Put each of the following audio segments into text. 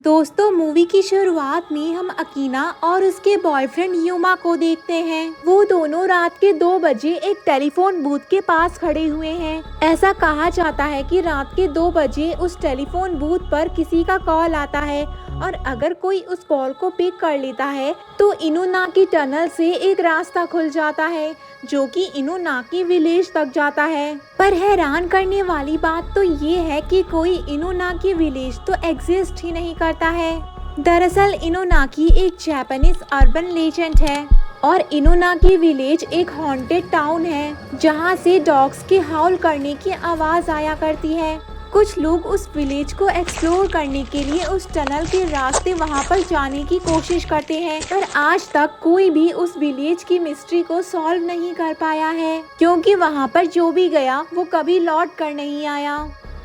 दोस्तों, मूवी की शुरुआत में हम अकीना और उसके बॉयफ्रेंड युमा को देखते हैं। वो दोनों रात के 2 बजे एक टेलीफोन बूथ के पास खड़े हुए हैं। ऐसा कहा जाता है कि रात के 2 बजे उस टेलीफोन बूथ पर किसी का कॉल आता है और अगर कोई उस कॉल को पिक कर लेता है तो इनुनाकी टनल से एक रास्ता खुल जाता है जो कि इनुनाकी विलेज तक जाता है। पर हैरान करने वाली बात तो ये है कि कोई इनुनाकी विलेज तो एग्जिस्ट ही नहीं करता है। दरअसल इनुनाकी एक जापानीज अर्बन लेजेंड है और इनुनाकी विलेज एक हॉन्टेड टाउन है जहाँ से डॉग्स के हाउल करने की आवाज आया करती है। कुछ लोग उस विलेज को एक्सप्लोर करने के लिए उस टनल के रास्ते वहां पर जाने की कोशिश करते हैं, पर आज तक कोई भी उस विलेज की मिस्ट्री को सॉल्व नहीं कर पाया है, क्योंकि वहां पर जो भी गया वो कभी लौट कर नहीं आया।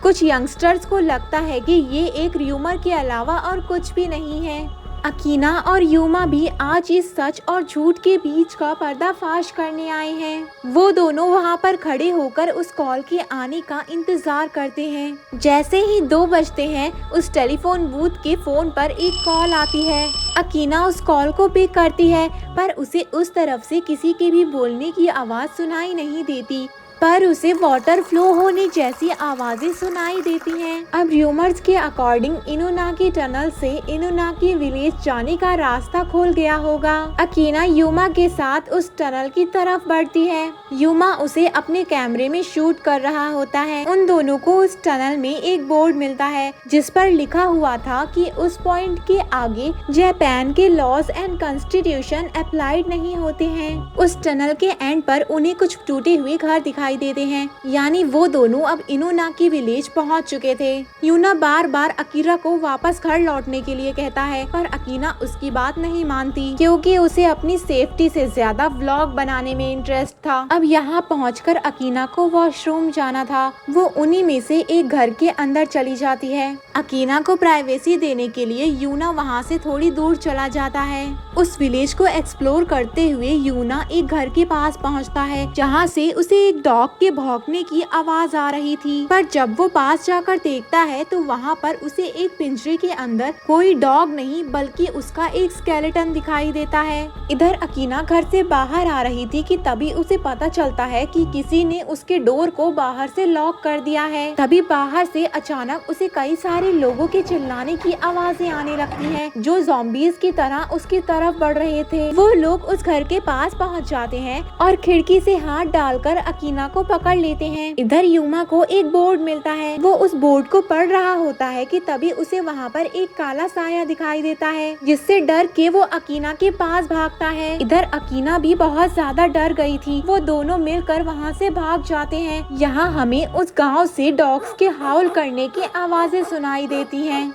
कुछ यंगस्टर्स को लगता है कि ये एक र्यूमर के अलावा और कुछ भी नहीं है। अकीना और युमा भी आज इस सच और झूठ के बीच का पर्दाफाश करने आए हैं। वो दोनों वहाँ पर खड़े होकर उस कॉल के आने का इंतजार करते हैं। जैसे ही 2 बजते हैं उस टेलीफोन बूथ के फोन पर एक कॉल आती है। अकीना उस कॉल को पिक करती है पर उसे उस तरफ से किसी के भी बोलने की आवाज सुनाई नहीं देती, पर उसे वाटर फ्लो होने जैसी आवाजें सुनाई देती हैं। अब र्यूमर्स के अकॉर्डिंग इनुनाकी टनल से इनुनाकी विलेज जाने का रास्ता खोल गया होगा। अकीना युमा के साथ उस टनल की तरफ बढ़ती है। युमा उसे अपने कैमरे में शूट कर रहा होता है। उन दोनों को उस टनल में एक बोर्ड मिलता है जिस पर लिखा हुआ था कि उस पॉइंट के आगे जापान के लॉज एंड कॉन्स्टिट्यूशन अप्लाइड नहीं होते हैं। उस टनल के एंड पर उन्हें कुछ टूटे हुए घर दिखाई देते हैं, यानी वो दोनों अब इनुनाकी विलेज पहुंच चुके थे। युना बार बार अकीरा को वापस घर लौटने के लिए कहता है, पर अकीना उसकी बात नहीं मानती क्योंकि उसे अपनी सेफ्टी से ज्यादा व्लॉग बनाने में इंटरेस्ट था। अब यहाँ पहुंचकर अकीना को वॉशरूम जाना था। वो उन्हीं में से एक घर के अंदर चली जाती है। अकीना को प्राइवेसी देने के लिए यूना वहाँ से थोड़ी दूर चला जाता है। उस विलेज को एक्सप्लोर करते हुए यूना एक घर के पास पहुँचता है जहाँ से उसे एक डॉग के भौंकने की आवाज आ रही थी, पर जब वो पास जाकर देखता है तो वहाँ पर उसे एक पिंजरे के अंदर कोई डॉग नहीं बल्कि उसका एक स्केलेटन दिखाई देता है। इधर अकीना घर से बाहर आ रही थी कि तभी उसे पता चलता है कि किसी ने उसके डोर को बाहर से लॉक कर दिया है। तभी बाहर से अचानक उसे कई सारे लोगों के चिल्लाने की आवाजें आने लगती हैं, जो ज़ॉम्बीज़ की तरह उसकी तरफ बढ़ रहे थे। वो लोग उस घर के पास पहुँच जाते हैं और खिड़की से हाथ डालकर अकीना को पकड़ लेते हैं। इधर युमा को एक बोर्ड मिलता है। वो उस बोर्ड को पढ़ रहा होता है कि तभी उसे वहाँ पर एक काला साया दिखाई देता है, जिससे डर के वो अकीना के पास भागता है। इधर अकीना भी बहुत ज्यादा डर गई थी। वो दोनों मिलकर वहाँ से भाग जाते हैं। यहाँ हमें उस गांव से डॉग्स के हाउल करने की आवाजें सुनाई देती हैं।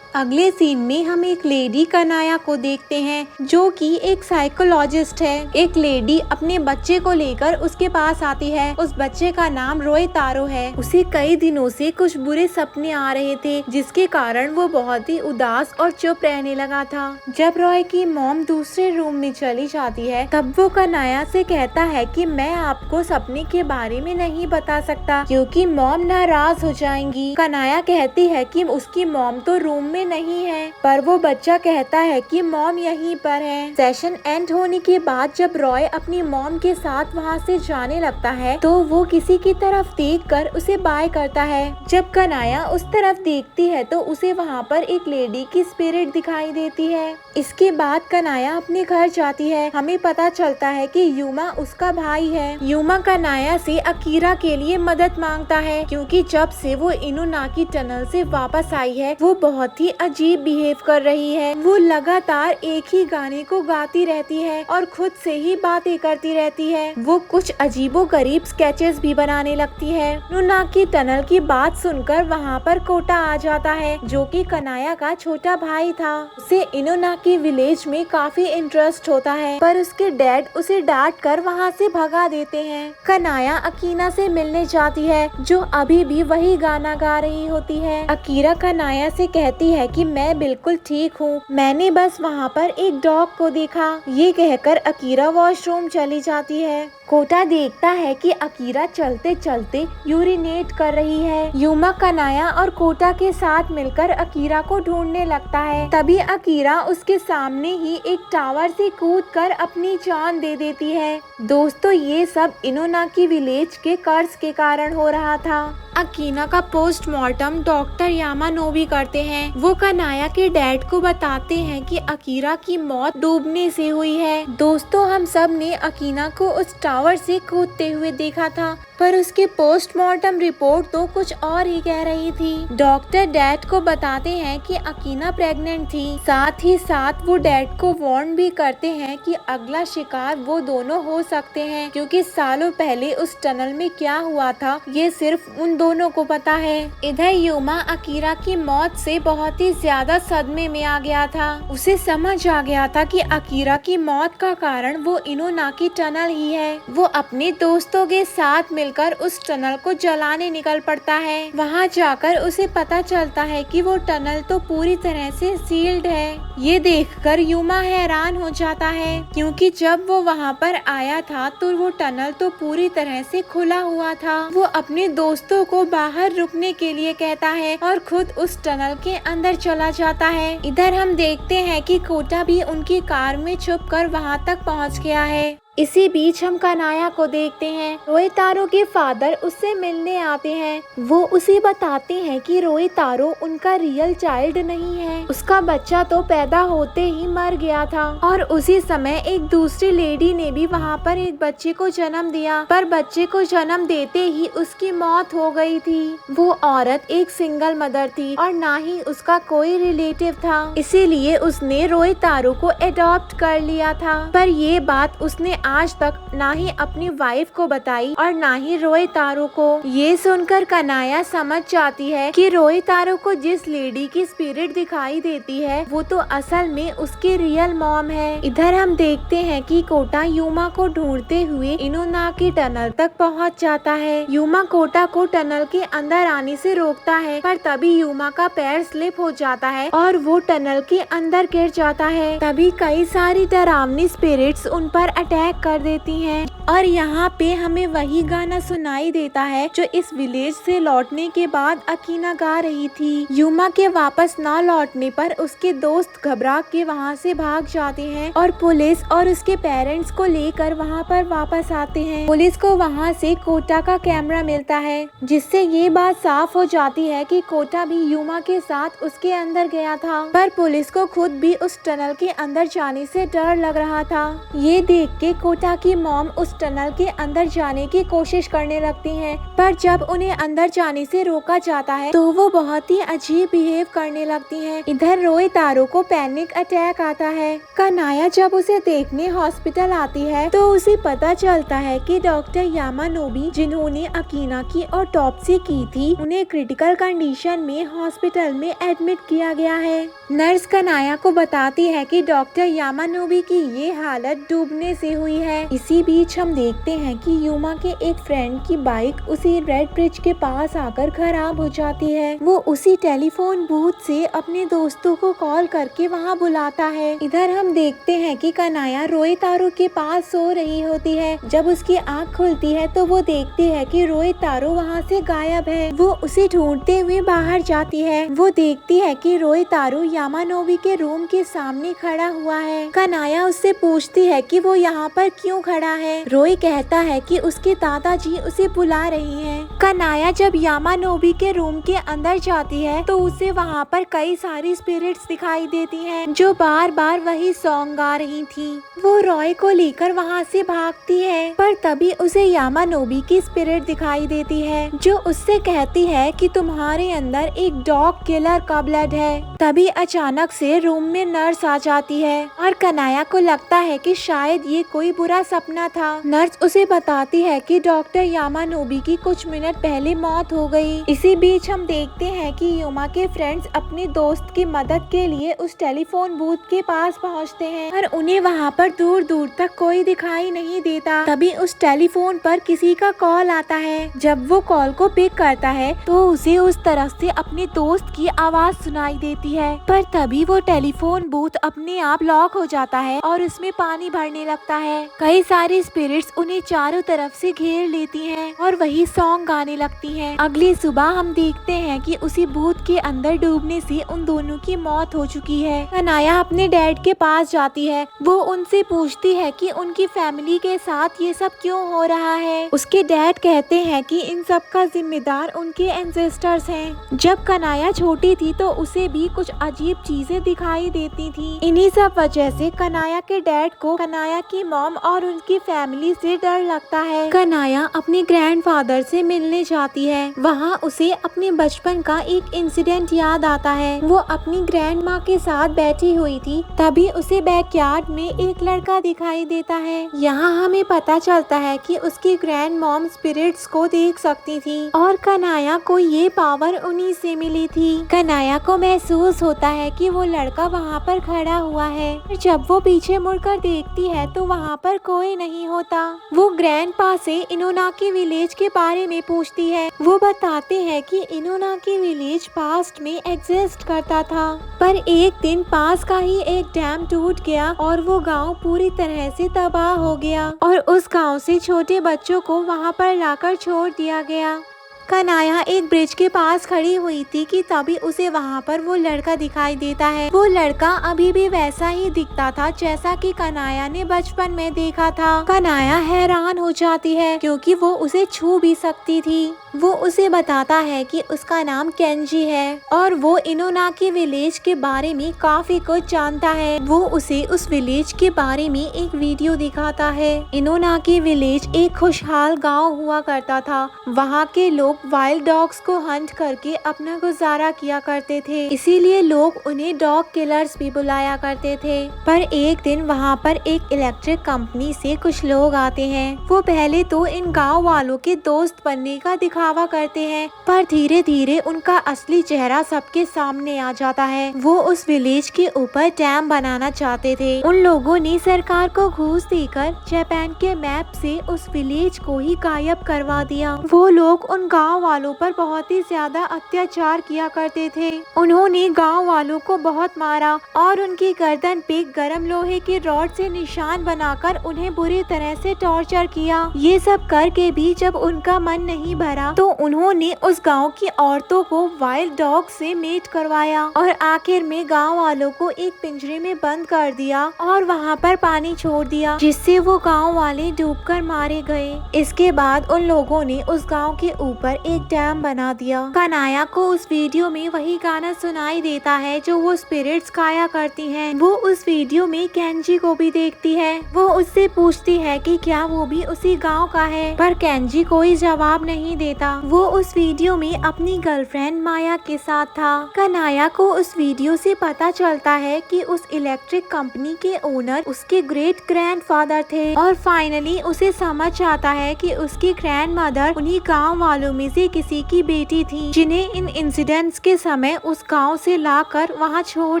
अगले सीन में हम एक लेडी कनाया को देखते हैं जो कि एक साइकोलॉजिस्ट है। एक लेडी अपने बच्चे को लेकर उसके पास आती है। उस बच्चे का नाम रोय तारो है। उसे कई दिनों से कुछ बुरे सपने आ रहे थे जिसके कारण वो बहुत ही उदास और चुप रहने लगा था। जब रॉय की मॉम दूसरे रूम में चली जाती है तब वो कनाया से कहता है कि मैं आपको सपने के बारे में नहीं बता सकता क्योंकि मॉम नाराज हो जाएंगी। कनाया कहती है कि उसकी मॉम तो रूम में नहीं है, पर वो बच्चा कहता है कि मॉम यहीं पर है। सेशन एंड होने के बाद जब रॉय अपनी मॉम के साथ वहाँ से जाने लगता है तो वो किसी की तरफ देखकर उसे बाय करता है। जब कनाया उस तरफ देखती है तो उसे वहाँ पर एक लेडी की स्पिरिट दिखाई देती है। इसके बाद कनाया अपने घर जाती है। हमें पता चलता है कि युमा उसका भाई है। युमा कनाया से अकीरा के लिए मदद मांगता है क्योंकि जब से वो इनुनाकी टनल से वापस आई है वो बहुत ही अजीब बिहेव कर रही है। वो लगातार एक ही गाने को गाती रहती है और खुद से ही बातें करती रहती है। वो कुछ अजीबोगरीब स्केचेस भी बनाने लगती है। इनुनाकी टनल की बात सुनकर वहाँ पर कोटा आ जाता है जो कि कनाया का छोटा भाई था। उसे इनुनाकी विलेज में काफी इंटरेस्ट होता है, पर उसके डैड उसे डांट कर वहाँ से भगा देते हैं। कनाया अकीना से मिलने जाती है जो अभी भी वही गाना गा रही होती है। अकीरा कनाया से कहती है कि मैं बिल्कुल ठीक हूँ, मैंने बस वहाँ पर एक डॉग को देखा। ये कहकर अकीरा वॉशरूम चली जाती है। कोटा देखता है कि अकीरा चलते चलते यूरिनेट कर रही है। यूमा, कनाया और कोटा के साथ मिलकर अकीरा को ढूंढने लगता है। तभी अकीरा उसके सामने ही एक टावर से कूदकर अपनी जान दे देती है। दोस्तों, ये सब इनोनाकी विलेज के कर्ज के कारण हो रहा था। अकीना का पोस्टमार्टम डॉक्टर यामानोबी करते हैं। वो कनाया के डैड को बताते हैं कि अकीरा की मौत डूबने से हुई है। दोस्तों, हम सब ने अकीना को उस टावर से कूदते हुए देखा था, पर उसकी पोस्टमार्टम रिपोर्ट तो कुछ और ही कह रही थी। डॉक्टर डैड को बताते हैं कि अकीना प्रेग्नेंट थी। साथ ही साथ वो डैड को वार्न भी करते हैं कि अगला शिकार वो दोनों हो सकते हैं, क्योंकि सालों पहले उस टनल में क्या हुआ था ये सिर्फ उन दोनों को पता है। इधर यूमा अकीरा की मौत से बहुत ही ज्यादा सदमे में आ गया था। उसे समझ आ गया था कि अकीरा की मौत का कारण वो इनोनाकी टनल ही है। वो अपने दोस्तों के साथ मिलकर उस टनल को जलाने निकल पड़ता है। वहाँ जाकर उसे पता चलता है कि वो टनल तो पूरी तरह से सील्ड है। ये देखकर यूमा हैरान हो जाता है, क्योंकि जब वो वहाँ पर आया था तो वो टनल तो पूरी तरह से खुला हुआ था। वो अपने दोस्तों को बाहर रुकने के लिए कहता है और खुद उस टनल के अंदर चला जाता है। इधर हम देखते हैं कि कोटा भी उनकी कार में छुपकर वहाँ तक पहुँच गया है। इसी बीच हम कनाया को देखते हैं। रोहितारो के फादर उससे मिलने आते हैं। वो उसे बताते हैं कि रोहितारो उनका रियल चाइल्ड नहीं है, उसका बच्चा तो पैदा होते ही मर गया था। और उसी समय एक दूसरी लेडी ने भी वहाँ पर एक बच्चे को जन्म दिया, पर बच्चे को जन्म देते ही उसकी मौत हो गई थी। वो औरत एक सिंगल मदर थी और ना ही उसका कोई रिलेटिव था, इसीलिए उसने रोहितारो को अडॉप्ट कर लिया था। पर ये बात उसने आज तक ना ही अपनी वाइफ को बताई और ना ही रोहितारो को। ये सुनकर कनाया समझ जाती है कि रोहितारो को जिस लेडी की स्पिरिट दिखाई देती है वो तो असल में उसकी रियल मॉम है। इधर हम देखते हैं कि कोटा यूमा को ढूंढते हुए इनोनाकी टनल तक पहुंच जाता है। यूमा कोटा को टनल के अंदर आने से रोकता है, पर तभी यूमा का पैर स्लिप हो जाता है और वो टनल के अंदर गिर जाता है। तभी कई सारी डरावनी स्पिरिट्स उन पर अटैक कर देती हैं और यहाँ पे हमें वही गाना सुनाई देता है जो इस विलेज से लौटने के बाद अकीना गा रही थी। यूमा के वापस ना लौटने पर उसके दोस्त घबरा के वहाँ से भाग जाते हैं और पुलिस और उसके पेरेंट्स को लेकर वहाँ पर वापस आते हैं। पुलिस को वहाँ से कोटा का कैमरा मिलता है, जिससे ये बात साफ हो जाती है कि कोटा भी यूमा के साथ उसके अंदर गया था। पर पुलिस को खुद भी उस टनल के अंदर जाने से डर लग रहा था। ये देख के कोटा की मॉम उस टनल के अंदर जाने की कोशिश करने लगती हैं, पर जब उन्हें अंदर जाने से रोका जाता है तो वो बहुत ही अजीब बिहेव करने लगती हैं। इधर रोहितारो को पैनिक अटैक आता है। कनाया जब उसे देखने हॉस्पिटल आती है तो उसे पता चलता है कि डॉक्टर यामानोबी जिन्होंने अकीना की ऑटोप्सी की थी उन्हें क्रिटिकल कंडीशन में हॉस्पिटल में एडमिट किया गया है। नर्स कनाया को बताती है कि डॉक्टर यामानोबी की ये हालत डूबने से हुई है। इसी बीच हम देखते हैं कि यूमा के एक फ्रेंड की बाइक उसी रेड ब्रिज के पास आकर खराब हो जाती है। वो उसी टेलीफोन बूथ से अपने दोस्तों को कॉल करके वहाँ बुलाता है। इधर हम देखते हैं कि कनाया रोहितारो के पास सो रही होती है। जब उसकी आँख खुलती है तो वो देखती है कि रोहितारो वहाँ से गायब है। वो उसे ढूंढते हुए बाहर जाती है। वो देखती है कि रोहितारो यामानोबी के रूम के सामने खड़ा हुआ है। कनाया उससे पूछती है कि वो यहाँ पर क्यों खड़ा है। रोई कहता है कि उसके दादाजी उसे बुला रही हैं। कनाया जब यामानोबी के रूम के अंदर जाती है तो उसे वहाँ पर कई सारी स्पिरिट्स दिखाई देती हैं जो बार बार वही सॉन्ग गा रही थी। वो रॉय को लेकर वहाँ से भागती है, पर तभी उसे यामानोबी की स्पिरिट दिखाई देती है जो उससे कहती है कि तुम्हारे अंदर एक डॉग किलर का ब्लड है। तभी अचानक से रूम में नर्स आ जाती है और कनाया को लगता है कि शायद ये कोई बुरा सपना था। नर्स उसे बताती है कि डॉक्टर यामानोबी की कुछ मिनट पहले मौत हो गई। इसी बीच हम देखते हैं कि यूमा के फ्रेंड्स अपने दोस्त की मदद के लिए उस टेलीफोन बूथ के पास पहुंचते हैं और उन्हें वहां पर दूर दूर तक कोई दिखाई नहीं देता। तभी उस टेलीफोन पर किसी का कॉल आता है। जब वो कॉल को पिक करता है तो उसे उस तरफ से अपने दोस्त की आवाज सुनाई देती है, पर तभी वो टेलीफोन बूथ अपने आप लॉक हो जाता है और उसमें पानी भरने लगता है। कई सारे स्पिरिट स्पिरिट्स उन्हें चारों तरफ से घेर लेती हैं और वही सॉन्ग गाने लगती हैं। अगली सुबह हम देखते हैं कि उसी भूत के अंदर डूबने से उन दोनों की मौत हो चुकी है। कनाया अपने डैड के पास जाती है। वो उनसे पूछती है कि उनकी फैमिली के साथ ये सब क्यों हो रहा है। उसके डैड कहते हैं कि इन सब का जिम्मेदार उनके एंसेस्टर्स हैं। जब कनाया छोटी थी तो उसे भी कुछ अजीब चीजें दिखाई देती थी। इन्हीं सब वजह से कनाया के डैड को कनाया की मॉम और उनकी फैमिली से डर लगता है। कनाया अपने ग्रैंडफादर से मिलने जाती है। वहाँ उसे अपने बचपन का एक इंसिडेंट याद आता है। वो अपनी ग्रैंड माँ के साथ बैठी हुई थी, तभी उसे बैकयार्ड में एक लड़का दिखाई देता है। यहाँ हमें पता चलता है कि उसकी ग्रैंड मॉम स्पिरिट्स को देख सकती थी और कनाया को ये पावर उन्हीं से मिली थी। कनाया को महसूस होता है कि वो लड़का वहाँ पर खड़ा हुआ है। जब वो पीछे मुड़कर देखती है तो वहाँ पर कोई नहीं होता। वो ग्रैंडपा से इनोनाकी विलेज के बारे में पूछती है। वो बताते हैं कि इनोनाकी विलेज पास्ट में एग्जिस्ट करता था, पर एक दिन पास का ही एक डैम टूट गया और वो गांव पूरी तरह से तबाह हो गया और उस गांव से छोटे बच्चों को वहां पर लाकर छोड़ दिया गया। कनाया एक ब्रिज के पास खड़ी हुई थी कि तभी उसे वहाँ पर वो लड़का दिखाई देता है। वो लड़का अभी भी वैसा ही दिखता था जैसा कि कनाया ने बचपन में देखा था। कनाया हैरान हो जाती है क्योंकि वो उसे छू भी सकती थी। वो उसे बताता है कि उसका नाम केंजी है और वो इनोनाकी विलेज के बारे में काफी कुछ जानता है। वो उसे उस विलेज के बारे में एक वीडियो दिखाता है। इनोनाकी विलेज एक खुशहाल गांव हुआ करता था। वहाँ के लोग वाइल्ड डॉग्स को हंट करके अपना गुजारा किया करते थे, इसीलिए लोग उन्हें डॉग किलर्स भी बुलाया करते थे। पर एक दिन वहाँ पर एक इलेक्ट्रिक कंपनी से कुछ लोग आते हैं। वो पहले तो इन गाँव वालों के दोस्त बनने का दिखावा करते हैं, पर धीरे धीरे उनका असली चेहरा सबके सामने आ जाता है। वो उस विलेज के ऊपर डैम बनाना चाहते थे। उन लोगों ने सरकार को घूस देकर जापान के मैप से उस विलेज को ही गायब करवा दिया। वो लोग उन गाँव वालों पर बहुत ही ज्यादा अत्याचार किया करते थे। उन्होंने गाँव वालों को बहुत मारा और उनकी गर्दन पे गरम लोहे के रॉड से निशान बनाकर उन्हें बुरी तरह से टॉर्चर किया। ये सब करके भी जब उनका मन नहीं भरा तो उन्होंने उस गांव की औरतों को वाइल्ड डॉग से मेट करवाया और आखिर में गांव वालों को एक पिंजरे में बंद कर दिया और वहां पर पानी छोड़ दिया, जिससे वो गांव वाले डूबकर मारे गए। इसके बाद उन लोगों ने उस गांव के ऊपर एक डैम बना दिया। कनाया को उस वीडियो में वही गाना सुनाई देता है जो वो स्पिरिट्स गाया करती हैं। वो उस वीडियो में केंजी को भी देखती है। वो उससे पूछती है कि क्या वो भी उसी गांव का है, पर केंजी कोई जवाब नहीं देता। वो उस वीडियो में अपनी गर्लफ्रेंड माया के साथ था। कनाया को उस वीडियो से पता चलता है कि उस इलेक्ट्रिक कंपनी के ओनर उसके ग्रेट ग्रैंडफादर थे और फाइनली उसे समझ आता है कि उसकी ग्रैंडमदर उन्हीं गांव वालों में से किसी की बेटी थी, जिन्हें इन इंसिडेंट्स के समय उस गांव से लाकर वहां छोड़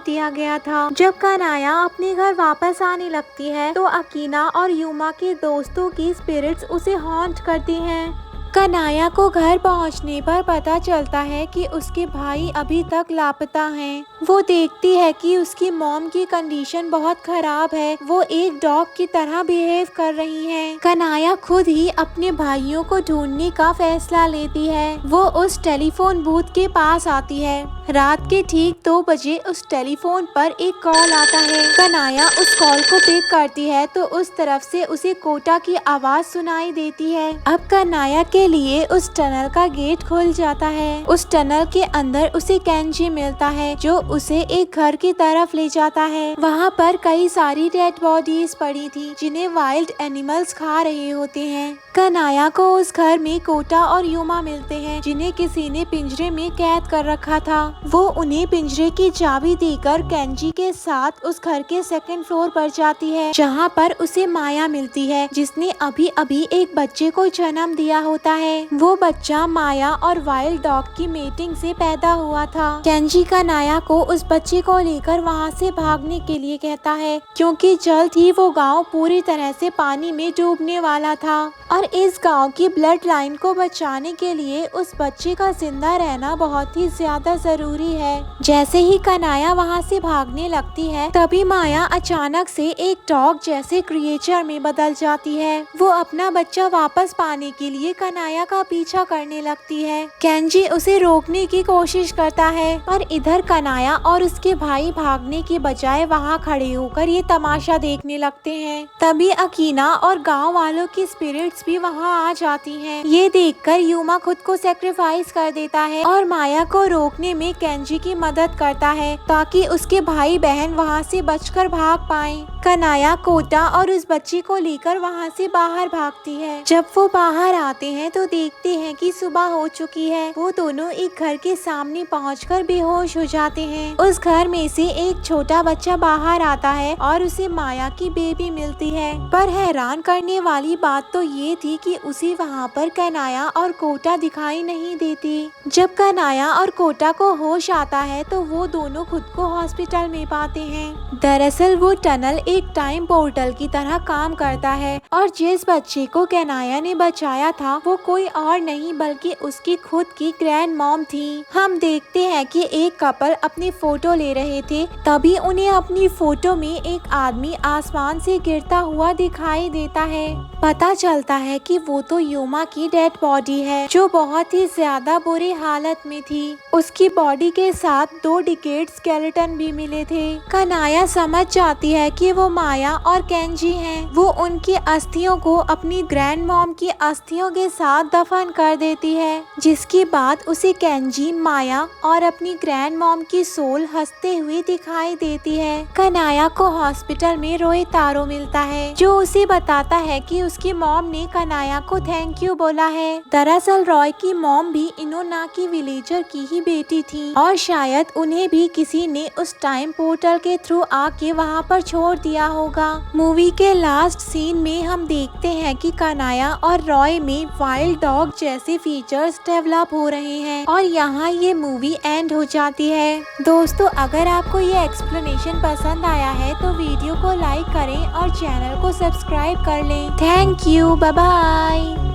दिया गया था। जब कनाया अपने घर वापस आने लगती है तो अकीना और यूमा के दोस्तों की स्पिरिट्स उसे हॉन्ट करती हैं। कनाया को घर पहुंचने पर पता चलता है कि उसके भाई अभी तक लापता हैं। वो देखती है कि उसकी मॉम की कंडीशन बहुत खराब है। वो एक डॉग की तरह बिहेव कर रही हैं। कनाया खुद ही अपने भाइयों को ढूंढने का फैसला लेती है। वो उस टेलीफोन बूथ के पास आती है। रात के ठीक 2 बजे उस टेलीफोन पर एक कॉल आता है। कनाया उस कॉल को पिक करती है तो उस तरफ से उसे कोटा की आवाज सुनाई देती है। अब कनाया के लिए उस टनल का गेट खुल जाता है। उस टनल के अंदर उसे केंजी मिलता है जो उसे एक घर की तरफ ले जाता है। वहाँ पर कई सारी डेड बॉडीज पड़ी थी जिन्हें वाइल्ड एनिमल्स खा रहे होते हैं। कनाया को उस घर में कोटा और यूमा मिलते हैं जिन्हें किसी ने पिंजरे में कैद कर रखा था। वो उन्हें पिंजरे की चाबी देकर केंजी के साथ उस घर के 2nd फ्लोर पर जाती है, जहाँ पर उसे माया मिलती है जिसने अभी अभी एक बच्चे को जन्म दिया होता है। वो बच्चा माया और वाइल्ड डॉग की मीटिंग से पैदा हुआ था। केंजी कनाया को उस बच्चे को लेकर वहाँ से भागने के लिए कहता है क्योंकि जल्द ही वो गाँव पूरी तरह से पानी में डूबने वाला था और इस गांव की ब्लड लाइन को बचाने के लिए उस बच्चे का जिंदा रहना बहुत ही ज्यादा जरूरी है। जैसे ही कनाया वहां से भागने लगती है तभी माया अचानक से एक डॉग जैसे क्रिएचर में बदल जाती है। वो अपना बच्चा वापस पाने के लिए कनाया का पीछा करने लगती है। केंजी उसे रोकने की कोशिश करता है पर इधर कनाया और उसके भाई भागने के बजाय वहाँ खड़े होकर ये तमाशा देखने लगते हैं। तभी अकीना और गांव वालों की स्पिरिट्स भी वहाँ आ जाती हैं। ये देखकर यूमा खुद को सेक्रीफाइस कर देता है और माया को रोकने में केंजी की मदद करता है ताकि उसके भाई बहन वहाँ से बचकर भाग पाएं। कनाया कोटा और उस बच्ची को लेकर वहाँ से बाहर भागती है। जब वो बाहर आते हैं तो देखते हैं कि सुबह हो चुकी है। वो दोनों एक घर के सामने पहुंचकर बेहोश हो जाते हैं। उस घर में से एक छोटा बच्चा बाहर आता है और उसे माया की बेबी मिलती है। पर हैरान करने वाली बात तो ये थी कि उसे वहाँ पर कनाया और कोटा दिखाई नहीं देती। जब कनाया और कोटा को होश आता है तो वो दोनों खुद को हॉस्पिटल में पाते हैं। दरअसल वो टनल एक टाइम पोर्टल की तरह काम करता है और जिस बच्चे को कनाया ने बचाया था वो कोई और नहीं बल्कि उसकी खुद की ग्रैंड मॉम थी। हम देखते हैं कि एक कपल अपनी फोटो ले रहे थे तभी उन्हें अपनी फोटो में एक आदमी आसमान से गिरता हुआ दिखाई देता है। पता चलता है कि वो तो यूमा की डेड बॉडी है जो बहुत ही ज्यादा बुरी हालत में थी। उसकी बॉडी के साथ 2 डिकेड स्केलेटन भी मिले थे। कनाया समझ जाती है कि वो माया और केंजी हैं। वो उनकी अस्थियों को अपनी ग्रैंड मॉम की अस्थियों के साथ दफन कर देती है जिसके बाद उसे केंजी, माया और अपनी ग्रैंड मॉम की सोल हंसते हुए दिखाई देती है। कनाया को हॉस्पिटल में रोए तारो मिलता है जो उसे बताता है कि उसकी मॉम ने कनाया को थैंक यू बोला है। दरअसल रॉय की मॉम भी इनोना की विलेजर की ही बेटी थी और शायद उन्हें भी किसी ने उस टाइम पोर्टल के थ्रू आके वहाँ पर छोड़ दिया होगा। मूवी के लास्ट सीन में हम देखते हैं कि कनाया और रॉय में वाइल्ड डॉग जैसे फीचर्स डेवलप हो रहे हैं और यहाँ ये मूवी एंड हो जाती है। दोस्तों अगर आपको ये एक्सप्लेनेशन पसंद आया है तो वीडियो को लाइक करें और चैनल को सब्सक्राइब कर लें। Thank you, bye bye.